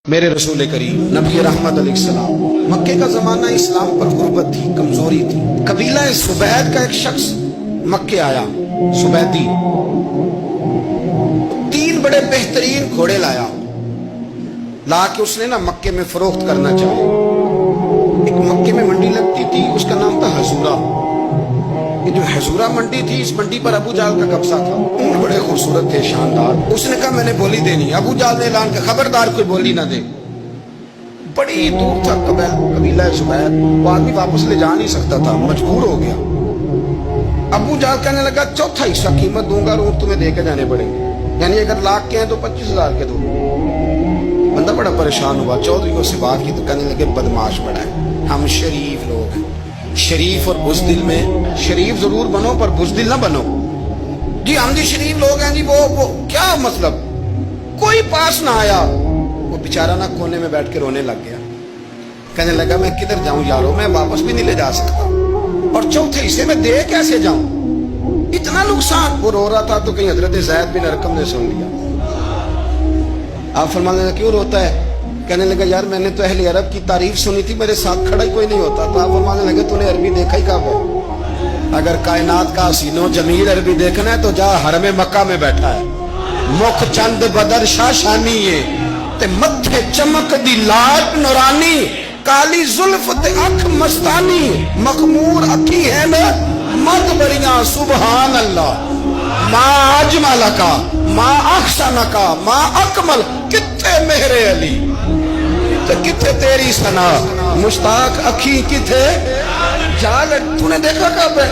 میرے رسول کریم نبی رحمت علیہ السلام، مکے کا زمانہ اسلام پر غربت تھی، کمزوری تھی۔ قبیلہ سبید کا ایک شخص مکے آیا، سبیدی، 3 بڑے بہترین گھوڑے لا کے اس نے مکے میں فروخت کرنا چاہے۔ ایک مکے میں منڈی لگتی تھی، اس کا نام تھا حضورہ۔ یہ جو حضورہ منڈی تھی، اس منڈی پر ابو جہل کا قبضہ تھا۔ اونٹ بڑے خوبصورت تھے، شاندار۔ اس نے کہا میں نے بولی دینی۔ ابو جہل نے اعلان کیا خبردار کوئی بولی نہ دے۔ بڑی دور تھا قبیلہ سبید، وہ آدمی واپس لے جا نہیں سکتا تھا، مجبور ہو گیا۔ ابو جہل کہنے لگا 1/4 حصہ قیمت دوں گا اور اونٹ تمہیں دے کے جانے پڑیں گے، یعنی اگر لاکھ کے ہیں تو 25,000 کے دو۔ بندہ بڑا پریشان ہوا، چودھری کو سے بات کی تو کہنے لگے بدماش بڑا ہے، ہم شریف لوگ ہیں، شریف اور بزدل میں شریف ضرور بنو پر بزدل نہ بنو۔ جی ہم جی شریف لوگ ہیں جی، وہ کیا مطلب؟ کوئی پاس نہ آیا، وہ بیچارہ نہ کونے میں بیٹھ کے رونے لگ گیا۔ کہنے لگا میں کدھر جاؤں یارو، میں واپس بھی نہیں لے جا سکتا، اور 1/4 حصے میں دے کیسے جاؤں، اتنا نقصان۔ وہ رو رہا تھا تو کہیں حضرت زید بن ارقم نے سن لیا۔ آپ فرمانے لگا کیوں روتا ہے؟ کہنے لگا یار میں نے تو اہل عرب کی تعریف سنی تھی، میرے ساتھ کھڑا ہی کوئی نہیں ہوتا تھا۔ آپ فرمانے لگے تو نے عربی دیکھا ہی کب ہے؟ اگر کائنات کا حسین و جمیل عربی دیکھنا ہے تو جا حرم مکہ میں بیٹھا ہے۔ مکھ چند بدر شاہ شانی ہے تے متھے چمک دی لاٹ نورانی، کالی زلف تے اکھ مستانی، مخمور اکھی ہے نا مد بریاں سبحان اللہ۔ ما اجمل کا ما احسن کا ما اکمل، کتھے مہر علی تے کتھے تیری ثنا، مشتاق اکھی کتھے جال۔ تو نے دیکھا کب ہے؟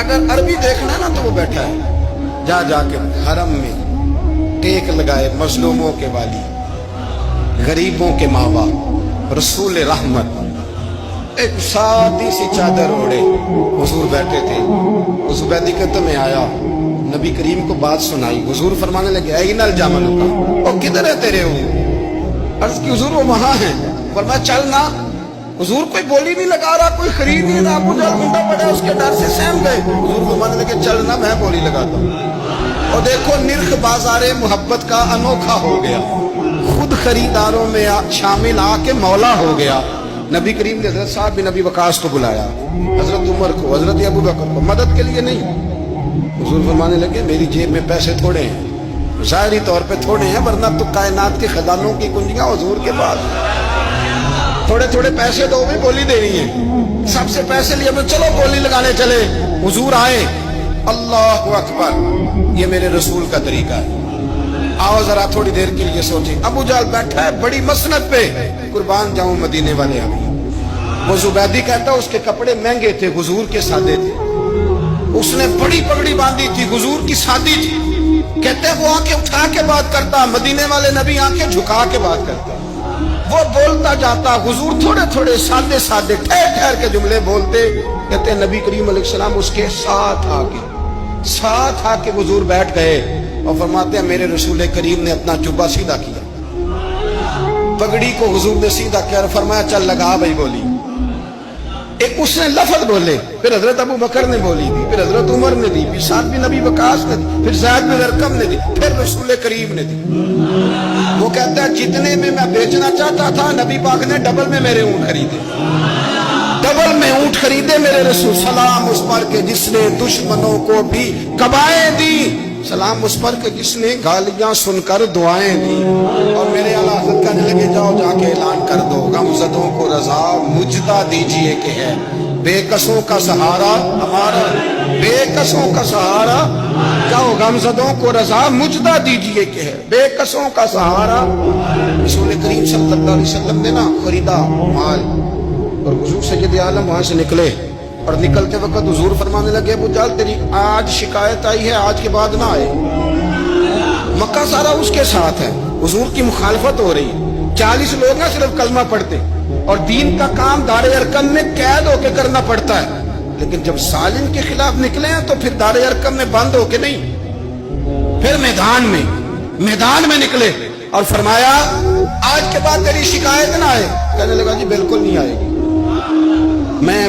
اگر عربی دیکھنا ہے نا تو وہ بیٹھا ہے، جا کے حرم میں ٹیک لگائے، مظلوموں کے والی، غریبوں کے ماں باپ، رسول رحمت، ایک سادی سی چادر اوڑے حضور بیٹھے تھے۔ اس بیدی قدم میں آیا، نبی کریم کو بات سنائی۔ حضور فرمانے لگے این الجمل کا، اور کدھر ہے تیرے اونٹ؟ عرض کی حضور وہ وہاں ہیں۔ فرمایا چل نہ۔ حضور کوئی بولی نہیں لگا رہا، کوئی خرید نہیں رہا، ابو جہل گنڈا پڑا، اس کے ڈر سے سہم گئے۔ حضور فرمانے لگے چل نہ، میں بولی لگاتا ہوں۔ اور دیکھو نرخ بازار محبت کا انوکھا ہو گیا، خود خریداروں میں شامل آ کے مولا ہو گیا۔ نبی کریم نے حضرت صاحب بن نبی وقاص کو بلایا، حضرت عمر کو، حضرت ابو بکر کو، مدد کے لیے نہیں۔ حضور فرمانے لگے میری جیب میں پیسے تھوڑے ہیں، ظاہری طور پہ تھوڑے ہیں، ورنہ تو کائنات کے خزانوں کی کنجیاں حضور کے پاس۔ تھوڑے تھوڑے پیسے دو بھی بولی دینی ہے، سب سے پیسے لیے چلو بولی لگانے چلے۔ حضور آئے، اللہ اکبر، یہ میرے رسول کا طریقہ ہے، آؤ ذرا تھوڑی دیر کے لیے سوچیں۔ ابو جہل بیٹھا ہے بڑی مسند پہ، قربان جاؤں مدینے والے ابھی۔ وہ زبیدی کہتا اس کے کپڑے مہنگے تھے، حضور کے سادے تھے، اس نے بڑی پگڑی باندھی تھی، حضور کی سادی تھی۔ کہتے وہ آنکھیں اٹھا کے بات کرتا، مدینے والے نبی آنکھیں جھکا کے بات کرتا۔ وہ بولتا جاتا، حضور تھوڑے تھوڑے سادے سادے ٹھہر ٹھہر کے جملے بولتے۔ کہتے نبی کریم علیہ السلام اس کے ساتھ آ کے حضور بیٹھ گئے اور فرماتے ہیں میرے رسول کریم نے اپنا جبہ سیدھا کیا، پگڑی کو حضور نے سیدھا کیا اور فرمایا چل لگا بھائی بولی۔ ایک اس نے لفظ بولے، پھر حضرت ابو بکر نے بولی دی، پھر حضرت عمر نے دی، پھر سعد بن نبی وقاص نے دی، پھر زید بن ارقم نے دی، پھر رسول کریم نے دی۔ وہ کہتا ہے جتنے میں بیچنا چاہتا تھا نبی پاک نے ڈبل میں میرے اونٹ خریدے، ڈبل میں اونٹ خریدے میرے رسول۔ سلام اس پر کہ جس نے دشمنوں کو بھی قبائیں دی، سلام اس پر کہ جس نے گالیاں سن کر دعائیں دی۔ اور میرے اعلیٰ حضرت کہنے لگے جاؤ جا کے اعلان کر دو، غمزدوں کو رضا مجدہ دیجئے کہ ہے بے کسوں کا سہارا ہمارا، بے کسوں کا سہارا، جاؤ غمزدوں کو رضا مجدہ دیجئے کہ ہے بے کسوں کا سہارا۔ رسول کریم صلی اللہ علیہ وسلم نے خریدا مال، اور حضور سید عالم وہاں سے نکلے، اور نکلتے وقت حضور فرمانے لگے ابو جہل تیری آج شکایت آئی ہے، آج کے بعد نہ آئے۔ مکہ سارا اس کے ساتھ ہے، حضور کی مخالفت ہو رہی، 40 لوگ ہیں صرف کلمہ پڑھتے، اور دین کا کام دار ارقم میں قید ہو کے کرنا پڑتا ہے، لیکن جب ظالم کے خلاف نکلے ہیں تو پھر دار ارقم میں بند ہو کے نہیں، پھر میدان میں نکلے اور فرمایا آج کے بعد تیری شکایت نہ آئے۔ کہنے لگا جی بالکل نہیں آئے گی، میں